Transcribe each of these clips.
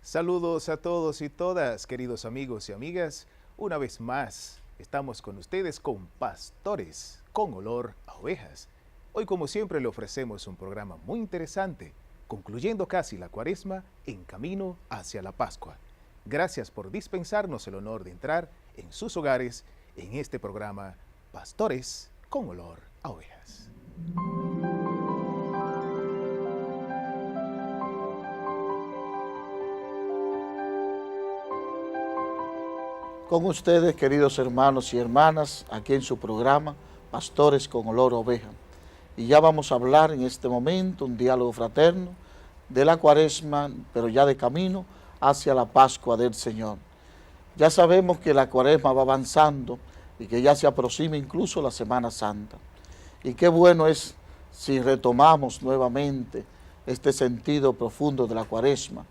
Saludos a todos y todas, queridos amigos y amigas. Una vez más, estamos con ustedes con Pastores con Olor a Ovejas. Hoy, como siempre, le ofrecemos un programa muy interesante, concluyendo casi la Cuaresma en camino hacia la Pascua. Gracias por dispensarnos el honor de entrar en sus hogares en este programa Pastores con Olor a Ovejas. Con ustedes, queridos hermanos y hermanas, aquí en su programa, Pastores con Olor a Oveja. Y ya vamos a hablar en este momento, un diálogo fraterno, de la Cuaresma, pero ya de camino hacia la Pascua del Señor. Ya sabemos que la Cuaresma va avanzando y que ya se aproxima incluso la Semana Santa. Y qué bueno es si retomamos nuevamente este sentido profundo de la Cuaresma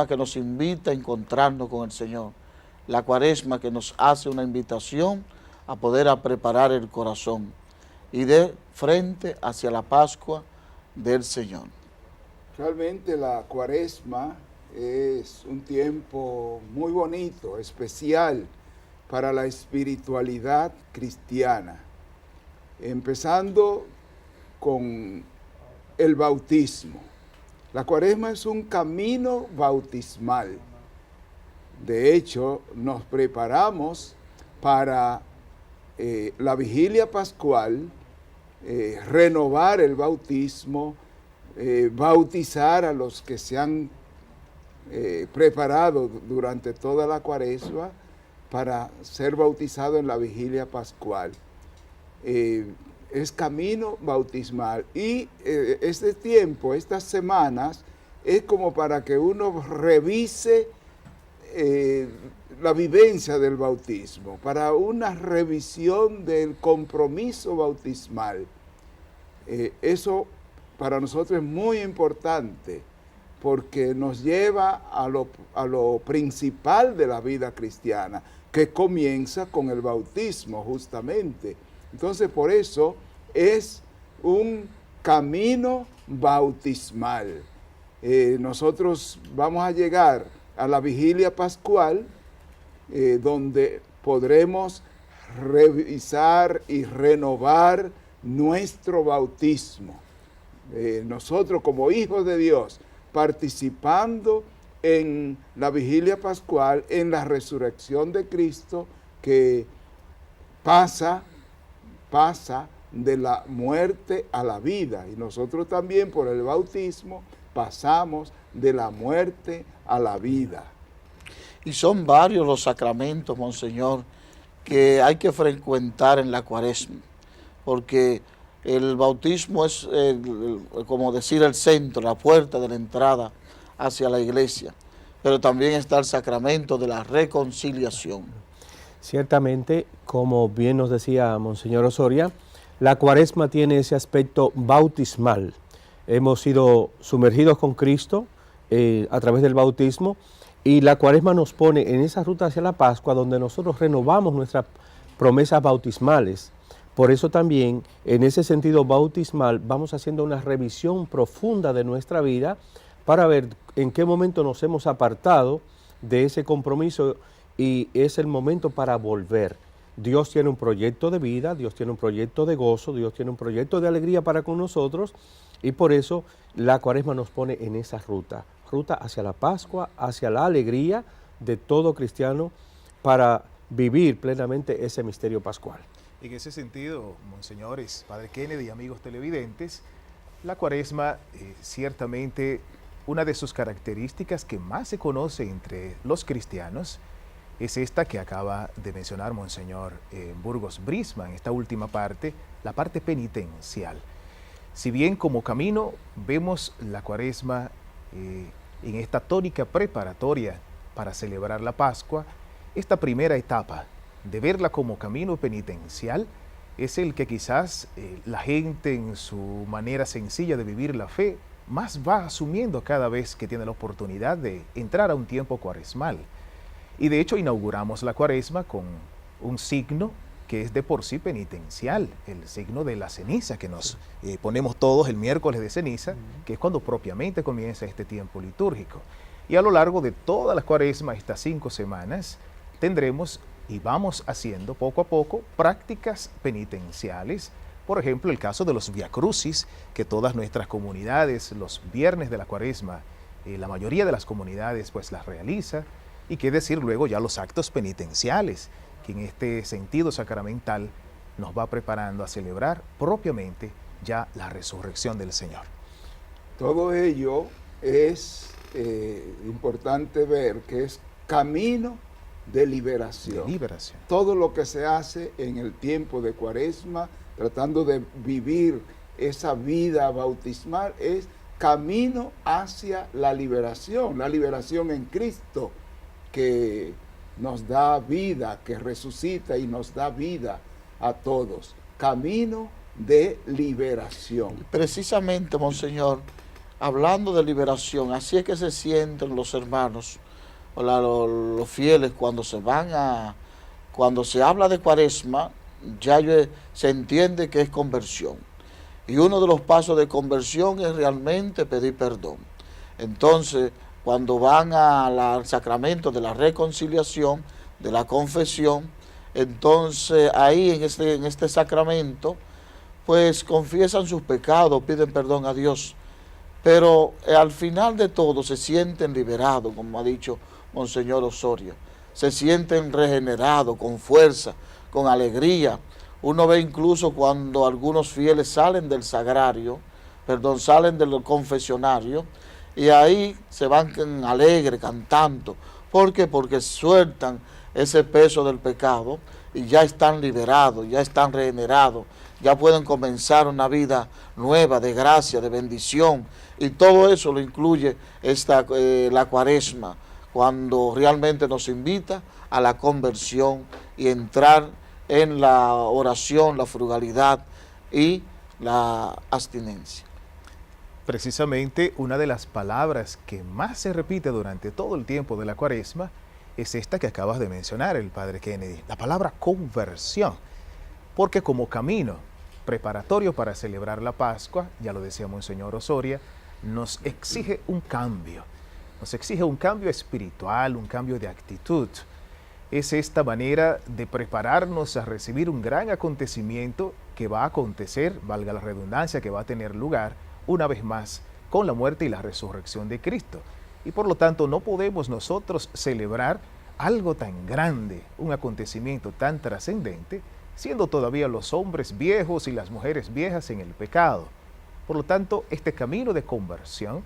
que nos invita a encontrarnos con el Señor. La Cuaresma que nos hace una invitación a poder preparar el corazón y de frente hacia la Pascua del Señor. Realmente la Cuaresma es un tiempo muy bonito, especial para la espiritualidad cristiana. Empezando con el bautismo. La Cuaresma es un camino bautismal. De hecho, nos preparamos para la vigilia pascual, renovar el bautismo, bautizar a los que se han preparado durante toda la Cuaresma para ser bautizados en la vigilia pascual. Es camino bautismal y este tiempo, estas semanas, es como para que uno revise la vivencia del bautismo, para una revisión del compromiso bautismal. Eso para nosotros es muy importante porque nos lleva a lo principal de la vida cristiana, que comienza con el bautismo justamente. Entonces por eso es un camino bautismal. Nosotros vamos a llegar a la vigilia pascual, donde podremos revisar y renovar nuestro bautismo. Nosotros como hijos de Dios, participando en la vigilia pascual, en la resurrección de Cristo, que pasa de la muerte a la vida. Y nosotros también por el bautismo pasamos de la muerte a la vida. Y son varios los sacramentos, Monseñor, que hay que frecuentar en la Cuaresma, porque el bautismo es, como decir, el centro, la puerta de la entrada hacia la iglesia, pero también está el sacramento de la reconciliación. Ciertamente, como bien nos decía Monseñor Osoria, la Cuaresma tiene ese aspecto bautismal. Hemos sido sumergidos con Cristo a través del bautismo y la Cuaresma nos pone en esa ruta hacia la Pascua donde nosotros renovamos nuestras promesas bautismales. Por eso también en ese sentido bautismal vamos haciendo una revisión profunda de nuestra vida para ver en qué momento nos hemos apartado de ese compromiso y es el momento para volver. Dios tiene un proyecto de vida, Dios tiene un proyecto de gozo, Dios tiene un proyecto de alegría para con nosotros y por eso la Cuaresma nos pone en esa ruta hacia la Pascua, hacia la alegría de todo cristiano para vivir plenamente ese misterio pascual. En ese sentido, monseñores, Padre Kennedy y amigos televidentes, la Cuaresma ciertamente una de sus características que más se conoce entre los cristianos es esta que acaba de mencionar Monseñor Burgos Brisman, esta última parte, la parte penitencial. Si bien como camino vemos la Cuaresma en esta tónica preparatoria para celebrar la Pascua, esta primera etapa de verla como camino penitencial es el que quizás la gente en su manera sencilla de vivir la fe más va asumiendo cada vez que tiene la oportunidad de entrar a un tiempo cuaresmal. Y de hecho inauguramos la Cuaresma con un signo que es de por sí penitencial, el signo de la ceniza que nos ponemos todos el miércoles de ceniza, que es cuando propiamente comienza este tiempo litúrgico. Y a lo largo de toda la cuaresma, estas 5 semanas, tendremos y vamos haciendo poco a poco prácticas penitenciales. Por ejemplo, el caso de los viacrucis, que todas nuestras comunidades, los viernes de la cuaresma, la mayoría de las comunidades pues las realiza. Y qué decir luego ya los actos penitenciales, que en este sentido sacramental nos va preparando a celebrar propiamente ya la resurrección del Señor. Todo ello es importante ver que es camino de liberación. De liberación. Todo lo que se hace en el tiempo de Cuaresma, tratando de vivir esa vida bautismal, es camino hacia la liberación en Cristo, que nos da vida, que resucita y nos da vida a todos. Camino de liberación. Precisamente, Monseñor, hablando de liberación, así es que se sienten los hermanos, los fieles, cuando se habla de Cuaresma, ya se entiende que es conversión. Y uno de los pasos de conversión es realmente pedir perdón. Entonces, cuando van al sacramento de la reconciliación, de la confesión, entonces ahí en este sacramento, pues confiesan sus pecados, piden perdón a Dios. Pero al final de todo se sienten liberados, como ha dicho Monseñor Osorio. Se sienten regenerados, con fuerza, con alegría. Uno ve incluso cuando algunos fieles salen del sagrario, salen del confesionario, y ahí se van alegres, cantando. ¿Por qué? Porque sueltan ese peso del pecado y ya están liberados, ya están regenerados, ya pueden comenzar una vida nueva de gracia, de bendición. Y todo eso lo incluye la Cuaresma, cuando realmente nos invita a la conversión y entrar en la oración, la frugalidad y la abstinencia. Precisamente una de las palabras que más se repite durante todo el tiempo de la Cuaresma es esta que acabas de mencionar, el Padre Kennedy, la palabra conversión, porque como camino preparatorio para celebrar la Pascua, ya lo decía Monseñor Osoria, nos exige un cambio espiritual, un cambio de actitud. Es esta manera de prepararnos a recibir un gran acontecimiento que va a acontecer, valga la redundancia, que va a tener lugar una vez más con la muerte y la resurrección de Cristo. Y por lo tanto no podemos nosotros celebrar algo tan grande, un acontecimiento tan trascendente, siendo todavía los hombres viejos y las mujeres viejas en el pecado. Por lo tanto, este camino de conversión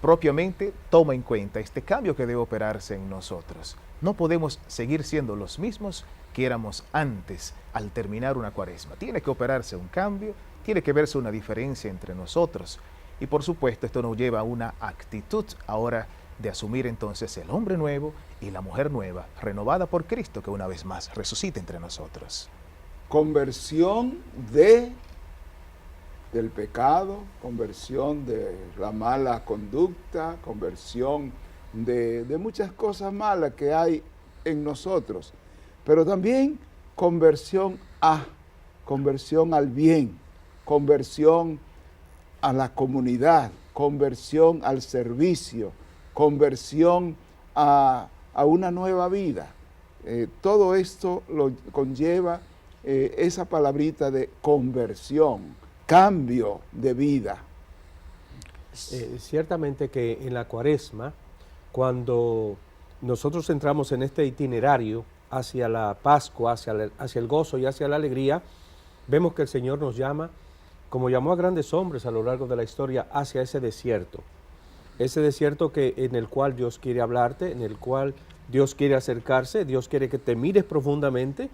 propiamente toma en cuenta este cambio que debe operarse en nosotros. No podemos seguir siendo los mismos que éramos antes al terminar una Cuaresma. Tiene que operarse un cambio, tiene que verse una diferencia entre nosotros. Y por supuesto esto nos lleva a una actitud ahora de asumir entonces el hombre nuevo y la mujer nueva, renovada por Cristo, que una vez más resucita entre nosotros. Conversión del pecado, conversión de la mala conducta, conversión de muchas cosas malas que hay en nosotros, pero también conversión al bien, conversión a la comunidad, conversión al servicio, conversión a una nueva vida. Todo esto lo conlleva esa palabrita de conversión, cambio de vida. Ciertamente que en la Cuaresma, cuando nosotros entramos en este itinerario hacia la Pascua, hacia el gozo y hacia la alegría, vemos que el Señor nos llama, como llamó a grandes hombres a lo largo de la historia, hacia ese desierto en el cual Dios quiere hablarte, en el cual Dios quiere acercarse, Dios quiere que te mires profundamente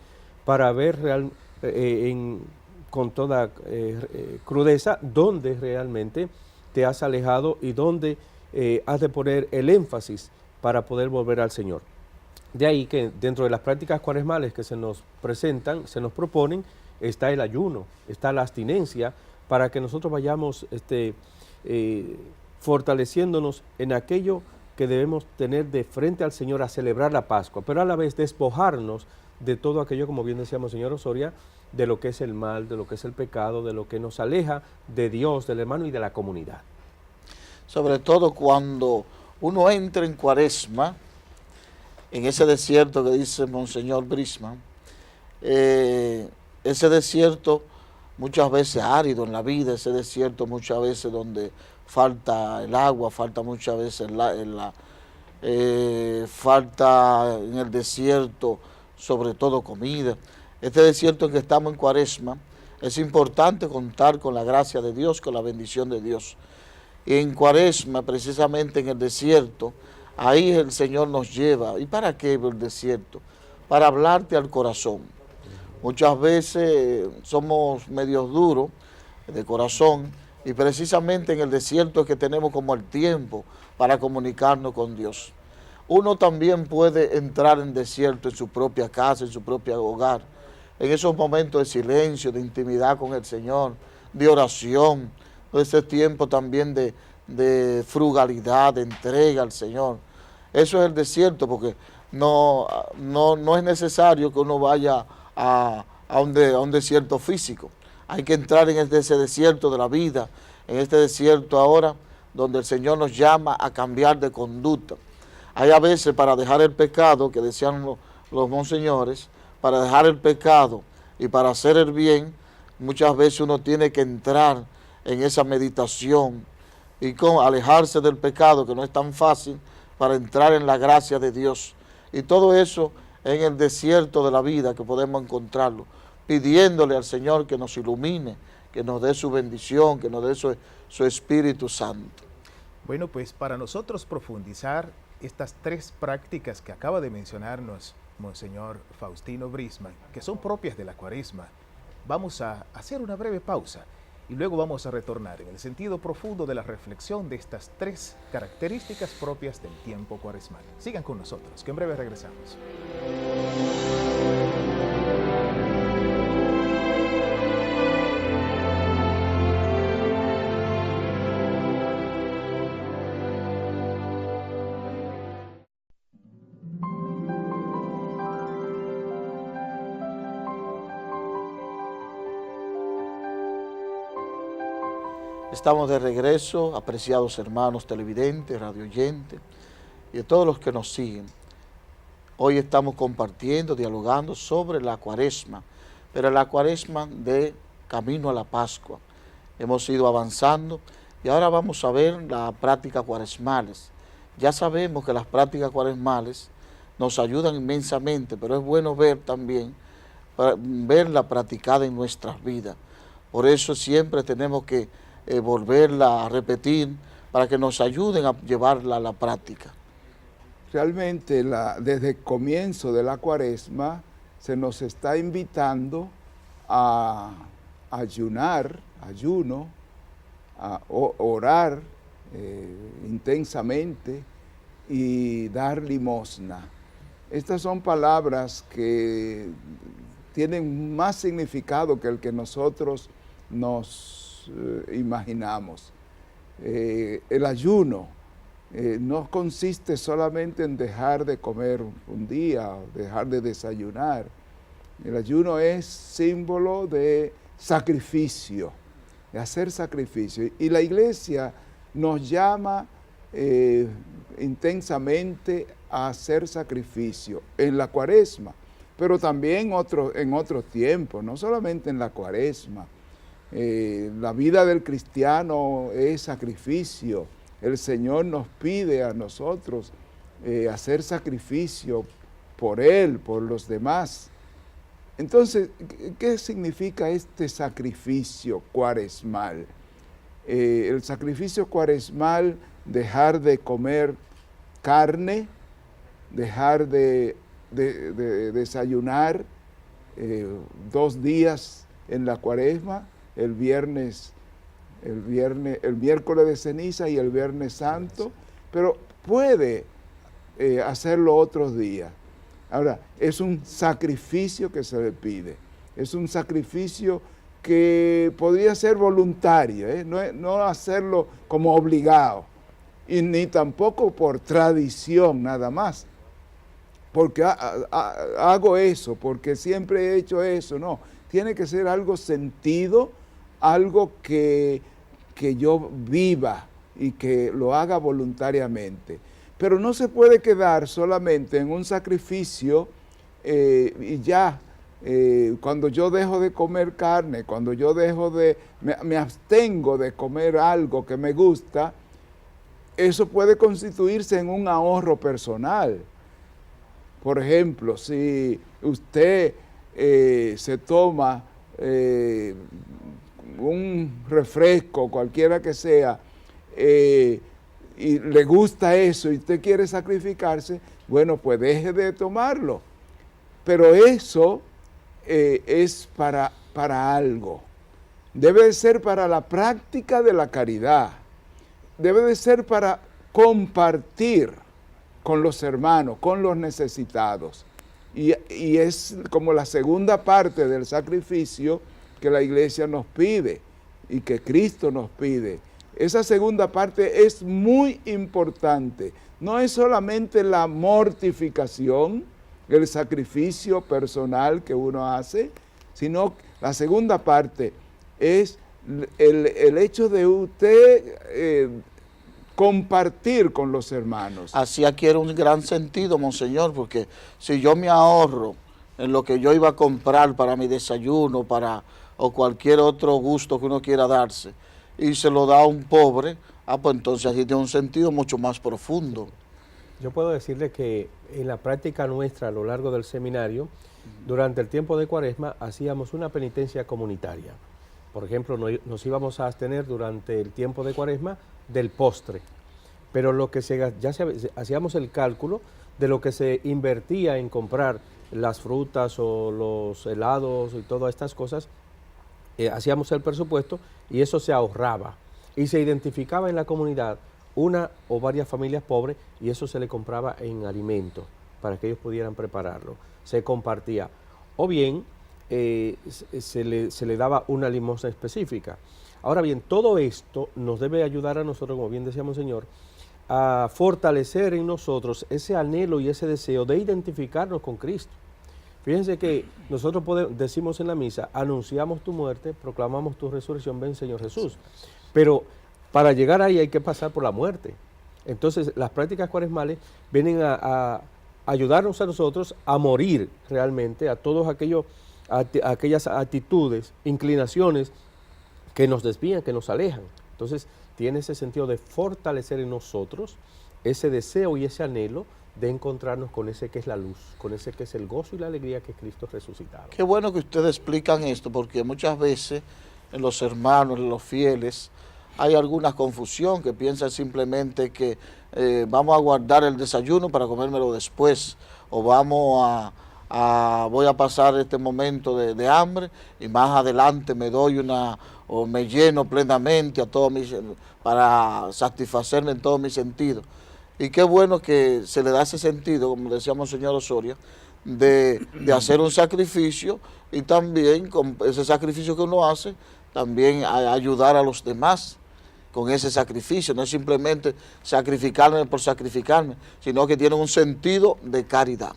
para ver con toda crudeza dónde realmente te has alejado y dónde has de poner el énfasis para poder volver al Señor. De ahí que dentro de las prácticas cuaresmales que se nos presentan, se nos proponen, está el ayuno, está la abstinencia, para que nosotros vayamos fortaleciéndonos en aquello que debemos tener de frente al Señor a celebrar la Pascua, pero a la vez despojarnos de todo aquello, como bien decíamos, señor Osoria, de lo que es el mal, de lo que es el pecado, de lo que nos aleja de Dios, del hermano y de la comunidad. Sobre todo cuando uno entra en Cuaresma, en ese desierto que dice Monseñor Brisman, ese desierto muchas veces árido en la vida, ese desierto muchas veces donde falta el agua, falta muchas veces falta en el desierto sobre todo comida. Este desierto en que estamos en Cuaresma, es importante contar con la gracia de Dios, con la bendición de Dios. Y en Cuaresma, precisamente en el desierto, ahí el Señor nos lleva. ¿Y para qué el desierto? Para hablarte al corazón. Muchas veces somos medios duros de corazón y precisamente en el desierto es que tenemos como el tiempo para comunicarnos con Dios. Uno también puede entrar en desierto en su propia casa, en su propio hogar, en esos momentos de silencio, de intimidad con el Señor, de oración, ese tiempo también de frugalidad, de entrega al Señor. Eso es el desierto, porque no es necesario que uno vaya a un desierto físico. Hay que entrar en ese desierto de la vida, en este desierto ahora, donde el Señor nos llama a cambiar de conducta. Hay a veces para dejar el pecado, que decían los monseñores, para dejar el pecado y para hacer el bien, muchas veces uno tiene que entrar en esa meditación y alejarse del pecado, que no es tan fácil, para entrar en la gracia de Dios. Y todo eso en el desierto de la vida que podemos encontrarlo, pidiéndole al Señor que nos ilumine, que nos dé su bendición, que nos dé su Espíritu Santo. Bueno, pues para nosotros profundizar estas tres prácticas que acaba de mencionarnos Monseñor Faustino Brisman, que son propias de la Cuaresma, vamos a hacer una breve pausa y luego vamos a retornar en el sentido profundo de la reflexión de estas tres características propias del tiempo cuaresmal. Sigan con nosotros, que en breve regresamos. Estamos de regreso, apreciados hermanos televidentes, radioyentes y de todos los que nos siguen. Hoy estamos compartiendo, dialogando sobre la Cuaresma, pero la Cuaresma de camino a la Pascua. Hemos ido avanzando y ahora vamos a ver las prácticas cuaresmales. Ya sabemos que las prácticas cuaresmales nos ayudan inmensamente, pero es bueno ver también, verla practicada en nuestras vidas. Por eso siempre tenemos que volverla a repetir para que nos ayuden a llevarla a la práctica. Realmente desde el comienzo de la Cuaresma se nos está invitando a ayuno, a orar intensamente y dar limosna. Estas son palabras que tienen más significado que el que nosotros nos imaginamos. El ayuno no consiste solamente en dejar de comer un día, dejar de desayunar. El ayuno es símbolo de sacrificio, de hacer sacrificio. Y la Iglesia nos llama intensamente a hacer sacrificio en la Cuaresma, pero también en otros tiempos, no solamente en la Cuaresma. La vida del cristiano es sacrificio. El Señor nos pide a nosotros hacer sacrificio por Él, por los demás. Entonces, ¿qué significa este sacrificio cuaresmal? El sacrificio cuaresmal, dejar de comer carne, dejar de desayunar 2 días en la Cuaresma, el miércoles de ceniza y el Viernes Santo, pero puede hacerlo otros días. Ahora, es un sacrificio que se le pide, es un sacrificio que podría ser voluntario, no hacerlo como obligado, y ni tampoco por tradición nada más, porque hago eso, porque siempre he hecho eso, no, tiene que ser algo sentido, algo que yo viva, y que lo haga voluntariamente. Pero no se puede quedar solamente en un sacrificio y ya. Cuando yo dejo de comer carne, cuando yo me abstengo de comer algo que me gusta, eso puede constituirse en un ahorro personal. Por ejemplo, si usted se toma un refresco, cualquiera que sea, y le gusta eso y usted quiere sacrificarse, bueno, pues deje de tomarlo. Pero eso es para algo. Debe de ser para la práctica de la caridad. Debe de ser para compartir con los hermanos, con los necesitados. Y es como la segunda parte del sacrificio que la iglesia nos pide y que Cristo nos pide. Esa segunda parte es muy importante. No es solamente la mortificación, el sacrificio personal que uno hace, sino la segunda parte es el hecho de usted compartir con los hermanos. Así adquiere un gran sentido, monseñor, porque si yo me ahorro en lo que yo iba a comprar para mi desayuno, o cualquier otro gusto que uno quiera darse, y se lo da a un pobre, pues entonces así tiene un sentido mucho más profundo. Yo puedo decirle que en la práctica nuestra a lo largo del seminario, durante el tiempo de Cuaresma, hacíamos una penitencia comunitaria. Por ejemplo, nos íbamos a abstener durante el tiempo de Cuaresma del postre, pero hacíamos el cálculo de lo que se invertía en comprar las frutas o los helados y todas estas cosas, hacíamos el presupuesto y eso se ahorraba y se identificaba en la comunidad una o varias familias pobres y eso se le compraba en alimentos para que ellos pudieran prepararlo, se compartía o bien se le daba una limosna específica. Ahora bien, todo esto nos debe ayudar a nosotros, como bien decía Monseñor, a fortalecer en nosotros ese anhelo y ese deseo de identificarnos con Cristo. Fíjense que nosotros decimos en la misa, anunciamos tu muerte, proclamamos tu resurrección, ven Señor Jesús. Pero para llegar ahí hay que pasar por la muerte. Entonces las prácticas cuaresmales vienen a ayudarnos a nosotros a morir realmente a todos aquellas actitudes, inclinaciones que nos desvían, que nos alejan. Entonces tiene ese sentido de fortalecer en nosotros ese deseo y ese anhelo de encontrarnos con ese que es la luz, con ese que es el gozo y la alegría que es Cristo resucitado. Qué bueno que ustedes explican esto, porque muchas veces en los hermanos, en los fieles, hay alguna confusión que piensan simplemente que vamos a guardar el desayuno para comérmelo después, o voy a pasar este momento de hambre y más adelante me doy o me lleno plenamente para satisfacerme en todos mis sentidos. Y qué bueno que se le da ese sentido, como decía Monseñor Osoria, de hacer un sacrificio y también con ese sacrificio que uno hace, también ayudar a los demás con ese sacrificio. No es simplemente sacrificarme por sacrificarme, sino que tiene un sentido de caridad.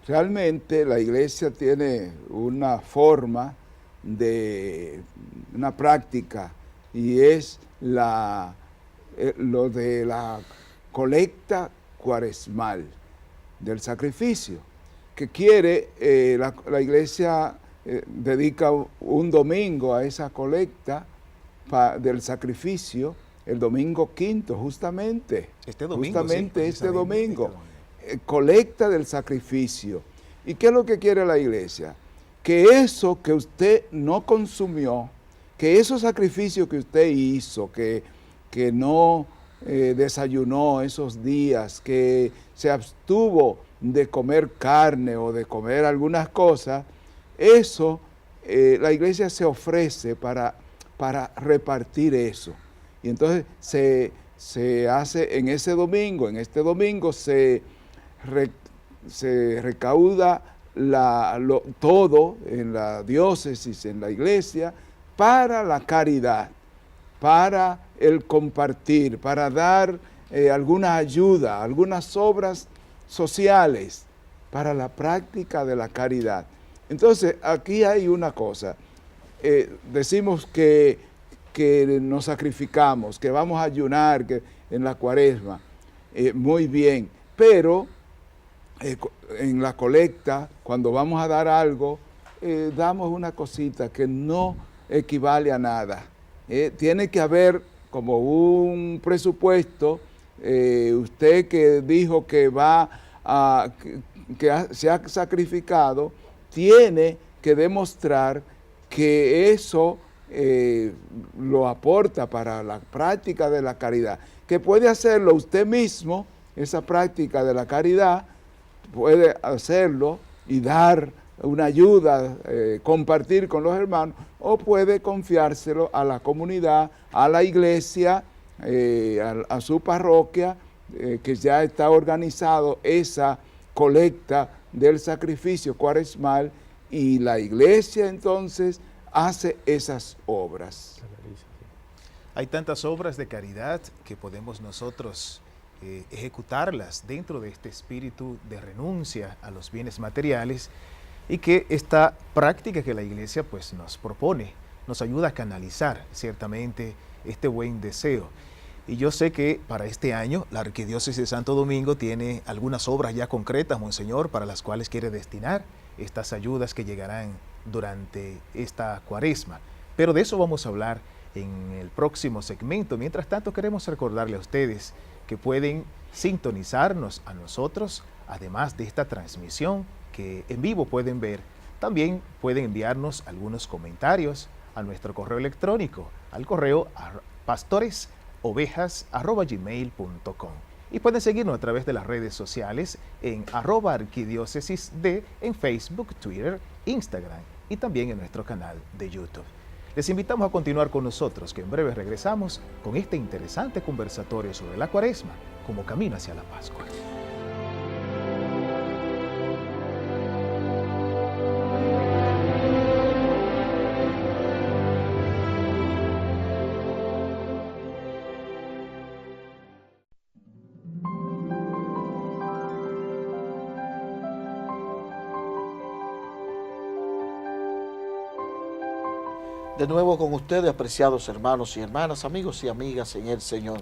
Realmente la iglesia tiene una forma una práctica y es lo de la colecta cuaresmal del sacrificio, que quiere, la iglesia dedica un domingo a esa colecta del sacrificio, el domingo quinto, justamente. Este domingo. Justamente este domingo. Colecta del sacrificio. ¿Y qué es lo que quiere la iglesia? Que eso que usted no consumió, que esos sacrificios que usted hizo, que no desayunó esos días, que se abstuvo de comer carne o de comer algunas cosas, eso la iglesia se ofrece para repartir eso. Y entonces se hace en este domingo se recauda todo en la diócesis, en la iglesia, para la caridad, para el compartir, para dar alguna ayuda, algunas obras sociales, para la práctica de la caridad. Entonces, aquí hay una cosa, decimos que que nos sacrificamos, que vamos a ayunar que en la cuaresma, muy bien, pero en la colecta, cuando vamos a dar algo, damos una cosita que no equivale a nada. Tiene que haber como un presupuesto. Usted que dijo que se ha sacrificado, tiene que demostrar que eso lo aporta para la práctica de la caridad, que puede hacerlo usted mismo, esa práctica de la caridad, puede hacerlo y dar una ayuda, compartir con los hermanos, o puede confiárselo a la comunidad, a la iglesia, a su parroquia, que ya está organizado esa colecta del sacrificio cuaresmal, y la iglesia entonces hace esas obras. Hay tantas obras de caridad que podemos nosotros ejecutarlas dentro de este espíritu de renuncia a los bienes materiales, y que esta práctica que la iglesia pues nos propone nos ayuda a canalizar ciertamente este buen deseo. Y yo sé que para este año la Arquidiócesis de Santo Domingo tiene algunas obras ya concretas, Monseñor, para las cuales quiere destinar estas ayudas que llegarán durante esta cuaresma. Pero de eso vamos a hablar en el próximo segmento. Mientras tanto, queremos recordarle a ustedes que pueden sintonizarnos a nosotros, además de esta transmisión que en vivo pueden ver. También pueden enviarnos algunos comentarios a nuestro correo electrónico, al correo pastoresovejas@gmail.com. Y pueden seguirnos a través de las redes sociales en @arquidiócesisd en Facebook, Twitter, Instagram y también en nuestro canal de YouTube. Les invitamos a continuar con nosotros, que en breve regresamos con este interesante conversatorio sobre la Cuaresma como camino hacia la Pascua. De nuevo con ustedes, apreciados hermanos y hermanas, amigos y amigas en el Señor.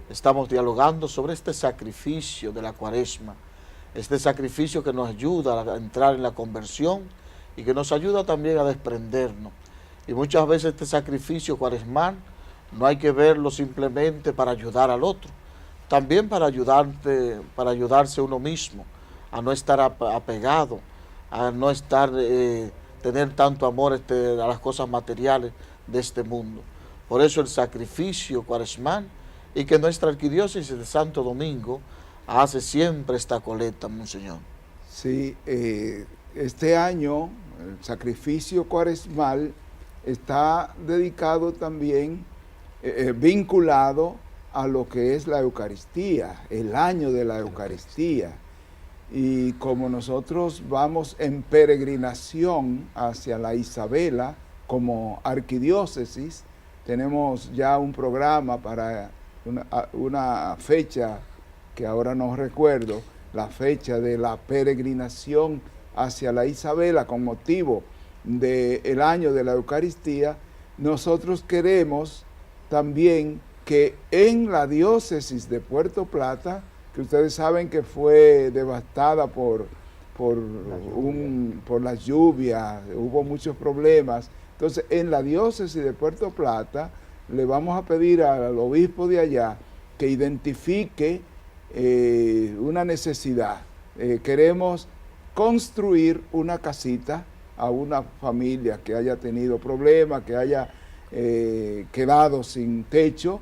Estamos dialogando sobre este sacrificio de la Cuaresma, este sacrificio que nos ayuda a entrar en la conversión y que nos ayuda también a desprendernos. Y muchas veces este sacrificio cuaresmal no hay que verlo simplemente para ayudar al otro, también para ayudarse uno mismo, a no estar apegado, a no estar tener tanto amor a las cosas materiales de este mundo. Por eso el sacrificio cuaresmal, y que nuestra Arquidiócesis de Santo Domingo hace siempre esta colecta, Monseñor. Sí, este año el sacrificio cuaresmal está dedicado también, vinculado a lo que es la Eucaristía, el año de la Eucaristía. Y como nosotros vamos en peregrinación hacia la Isabela como arquidiócesis, tenemos ya un programa para una fecha que ahora no recuerdo, la fecha de la peregrinación hacia la Isabela con motivo del año de la Eucaristía. Nosotros queremos también que en la diócesis de Puerto Plata, que ustedes saben que fue devastada por las lluvias, hubo muchos problemas. Entonces, en la diócesis de Puerto Plata, le vamos a pedir al obispo de allá que identifique una necesidad. Queremos construir una casita a una familia que haya tenido problemas, que haya quedado sin techo.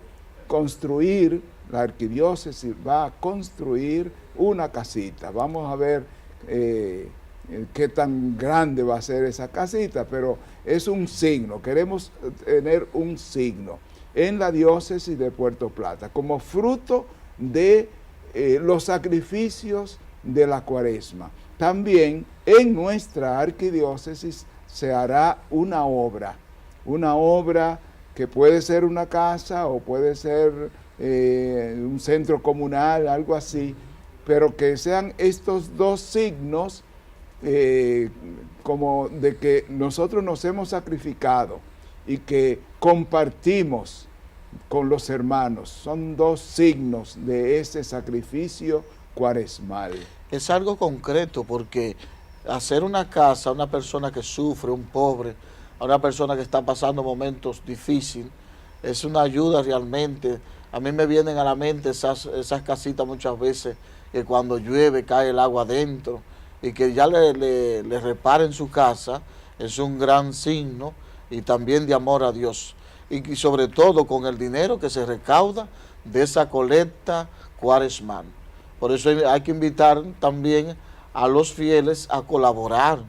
La arquidiócesis va a construir una casita. Vamos a ver qué tan grande va a ser esa casita, pero es un signo. Queremos tener un signo en la diócesis de Puerto Plata como fruto de los sacrificios de la Cuaresma. También en nuestra arquidiócesis se hará una obra que puede ser una casa o puede ser un centro comunal, algo así, pero que sean estos dos signos como de que nosotros nos hemos sacrificado y que compartimos con los hermanos. Son dos signos de ese sacrificio cuaresmal. Es algo concreto, porque hacer una casa a una persona que sufre, un pobre, a una persona que está pasando momentos difíciles, es una ayuda realmente. A mí me vienen a la mente esas casitas muchas veces que cuando llueve cae el agua adentro, y que ya le reparen su casa, es un gran signo y también de amor a Dios. Y sobre todo con el dinero que se recauda de esa colecta cuaresmal. Por eso hay que invitar también a los fieles a colaborar.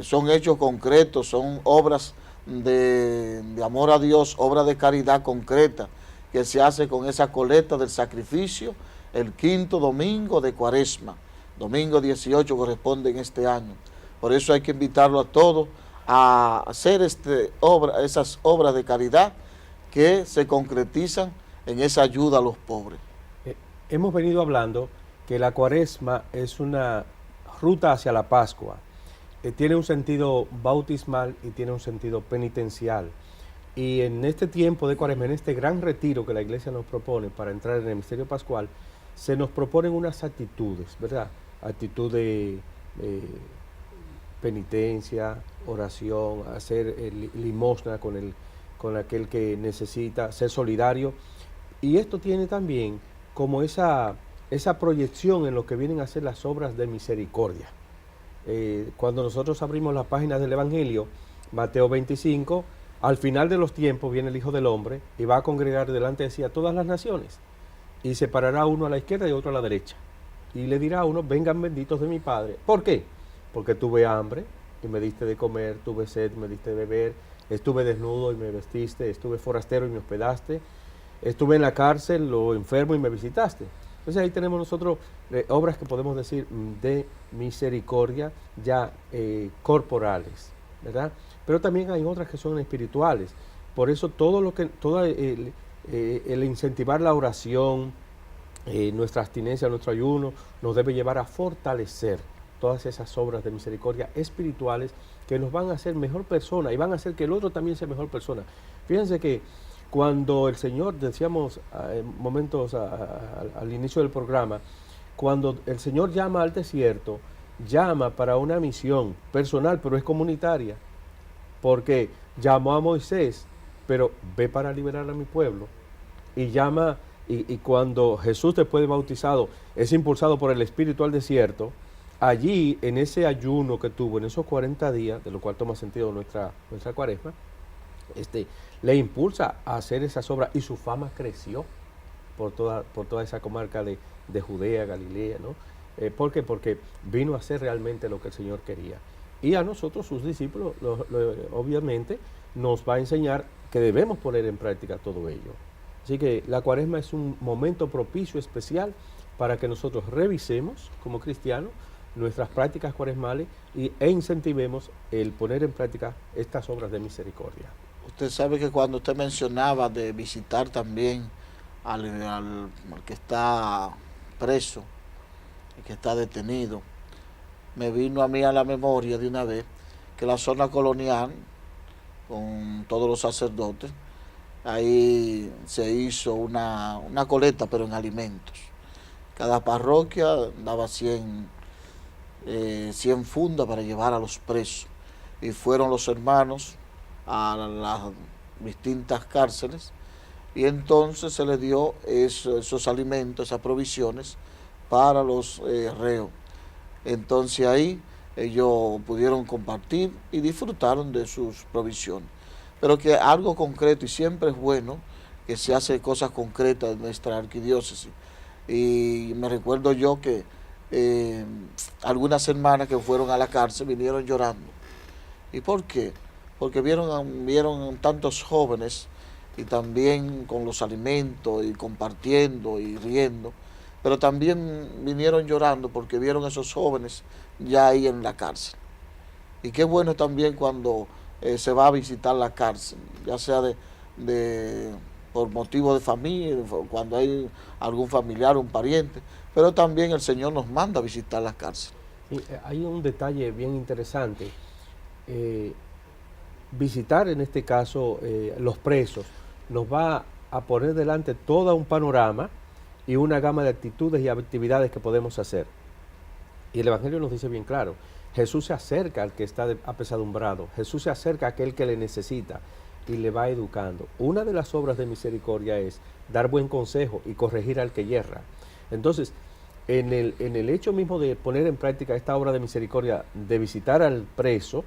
Son hechos concretos, son obras de amor a Dios, obras de caridad concreta que se hace con esa colecta del sacrificio el quinto domingo de Cuaresma. Domingo 18 corresponde en este año. Por eso hay que invitarlo a todos a hacer esas obras de caridad que se concretizan en esa ayuda a los pobres. Hemos venido hablando que la Cuaresma es una ruta hacia la Pascua. Tiene un sentido bautismal y tiene un sentido penitencial. Y en este tiempo de Cuaresma, en este gran retiro que la Iglesia nos propone para entrar en el misterio pascual, se nos proponen unas actitudes, ¿verdad? Actitud de penitencia, oración, hacer limosna con aquel que necesita, ser solidario. Y esto tiene también como esa proyección en lo que vienen a ser las obras de misericordia. Cuando nosotros abrimos las páginas del Evangelio, Mateo 25, al final de los tiempos viene el Hijo del Hombre y va a congregar delante de sí a todas las naciones, y separará uno a la izquierda y otro a la derecha, y le dirá a uno: vengan benditos de mi Padre. ¿Por qué? Porque tuve hambre y me diste de comer, tuve sed y me diste de beber, estuve desnudo y me vestiste, estuve forastero y me hospedaste, estuve en la cárcel o enfermo y me visitaste. Entonces ahí tenemos nosotros obras que podemos decir de misericordia ya corporales, ¿verdad? Pero también hay otras que son espirituales. Por eso todo el incentivar la oración, nuestra abstinencia, nuestro ayuno, nos debe llevar a fortalecer todas esas obras de misericordia espirituales que nos van a hacer mejor persona y van a hacer que el otro también sea mejor persona. Fíjense que cuando el Señor, decíamos momentos al inicio del programa, cuando el Señor llama al desierto, llama para una misión personal, pero es comunitaria, porque llamó a Moisés, pero ve para liberar a mi pueblo, y llama, y cuando Jesús, después de bautizado, es impulsado por el Espíritu al desierto, allí en ese ayuno que tuvo, en esos 40 días, de lo cual toma sentido nuestra Cuaresma, le impulsa a hacer esas obras, y su fama creció por toda esa comarca de Judea, Galilea, ¿no? ¿Por qué? Porque vino a hacer realmente lo que el Señor quería. Y a nosotros, sus discípulos, obviamente, nos va a enseñar que debemos poner en práctica todo ello. Así que la Cuaresma es un momento propicio, especial, para que nosotros revisemos como cristianos nuestras prácticas cuaresmales e incentivemos el poner en práctica estas obras de misericordia. Usted sabe que cuando usted mencionaba de visitar también al que está preso, el que está detenido, me vino a mí a la memoria de una vez que la zona colonial, con todos los sacerdotes, ahí se hizo una colecta, pero en alimentos. Cada parroquia daba 100 fundas para llevar a los presos, y fueron los hermanos a las distintas cárceles, y entonces se les dio esos alimentos, esas provisiones para los reos. Entonces ahí ellos pudieron compartir y disfrutaron de sus provisiones. Pero que algo concreto, y siempre es bueno que se hace cosas concretas en nuestra arquidiócesis. Y me recuerdo yo que algunas hermanas que fueron a la cárcel vinieron llorando. ¿Y por qué? Porque vieron tantos jóvenes, y también con los alimentos y compartiendo y riendo, pero también vinieron llorando porque vieron a esos jóvenes ya ahí en la cárcel. Y qué bueno también cuando se va a visitar la cárcel, ya sea por motivo de familia, cuando hay algún familiar o un pariente, pero también el Señor nos manda a visitar la cárcel. Y hay un detalle bien interesante. visitar en este caso los presos nos va a poner delante todo un panorama y una gama de actitudes y actividades que podemos hacer. Y el Evangelio nos dice bien claro, Jesús se acerca al que está apesadumbrado, Jesús se acerca a aquel que le necesita y le va educando. Una de las obras de misericordia es dar buen consejo y corregir al que yerra. Entonces, en el hecho mismo de poner en práctica esta obra de misericordia, de visitar al preso,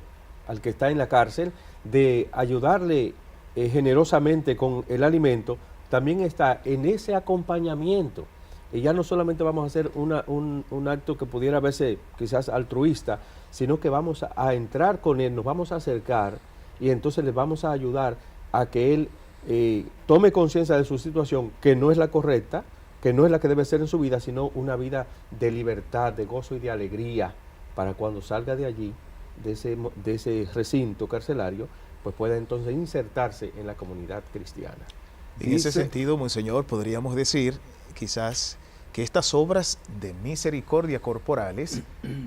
al que está en la cárcel, de ayudarle generosamente con el alimento, también está en ese acompañamiento. Y ya no solamente vamos a hacer un acto que pudiera verse quizás altruista, sino que vamos a entrar con él, nos vamos a acercar y entonces le vamos a ayudar a que él tome conciencia de su situación, que no es la correcta, que no es la que debe ser en su vida, sino una vida de libertad, de gozo y de alegría, para cuando salga de allí, de ese recinto carcelario, pues pueda entonces insertarse en la comunidad cristiana. En ese sentido, Monseñor, podríamos decir quizás que estas obras de misericordia corporales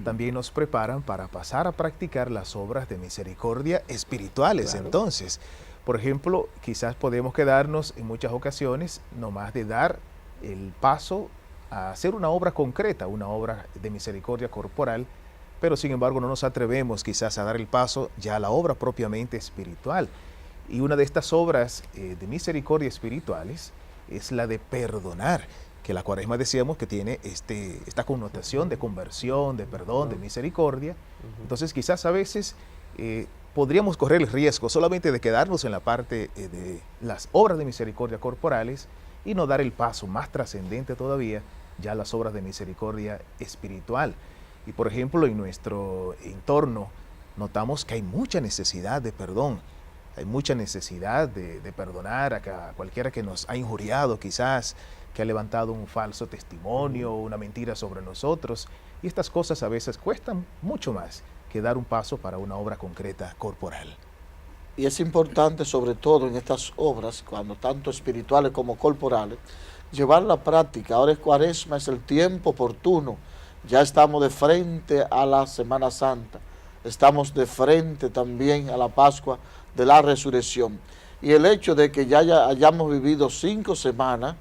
también nos preparan para pasar a practicar las obras de misericordia espirituales. Claro. Entonces, por ejemplo, quizás podemos quedarnos en muchas ocasiones nomás de dar el paso a hacer una obra concreta, una obra de misericordia corporal, pero sin embargo no nos atrevemos quizás a dar el paso ya a la obra propiamente espiritual. Y una de estas obras de misericordia espirituales es la de perdonar, que la Cuaresma decíamos que tiene esta connotación de conversión, de perdón, de misericordia. Entonces quizás a veces podríamos correr el riesgo solamente de quedarnos en la parte de las obras de misericordia corporales y no dar el paso más trascendente todavía, ya las obras de misericordia espiritual. Y por ejemplo, en nuestro entorno notamos que hay mucha necesidad de perdón, hay mucha necesidad de perdonar a cualquiera que nos ha injuriado quizás, que ha levantado un falso testimonio, una mentira sobre nosotros. Y estas cosas a veces cuestan mucho más que dar un paso para una obra concreta corporal. Y es importante, sobre todo en estas obras, cuando tanto espirituales como corporales, llevar la práctica. Ahora es Cuaresma, es el tiempo oportuno. Ya estamos de frente a la Semana Santa. Estamos de frente también a la Pascua de la Resurrección. Y el hecho de que ya hayamos vivido 5 semanas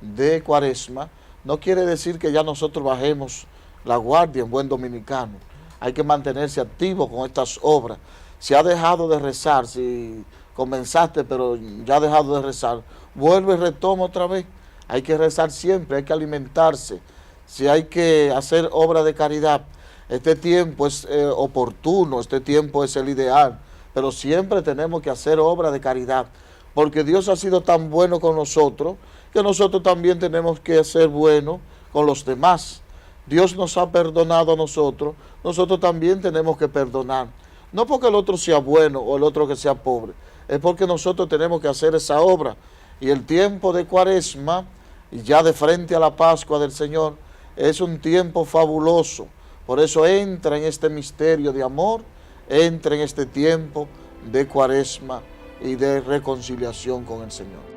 de Cuaresma, no quiere decir que ya nosotros bajemos la guardia en buen dominicano. Hay que mantenerse activo con estas obras. Si ha dejado de rezar, si comenzaste pero ya ha dejado de rezar, vuelve y retoma otra vez. Hay que rezar siempre, hay que alimentarse. Si hay que hacer obra de caridad, este tiempo es oportuno, este tiempo es el ideal, pero siempre tenemos que hacer obra de caridad, porque Dios ha sido tan bueno con nosotros, que nosotros también tenemos que ser buenos con los demás. Dios nos ha perdonado a nosotros, nosotros también tenemos que perdonar. No porque el otro sea bueno o el otro que sea pobre, es porque nosotros tenemos que hacer esa obra. Y el tiempo de Cuaresma, y ya de frente a la Pascua del Señor, es un tiempo fabuloso. Por eso entra en este misterio de amor, entra en este tiempo de Cuaresma y de reconciliación con el Señor.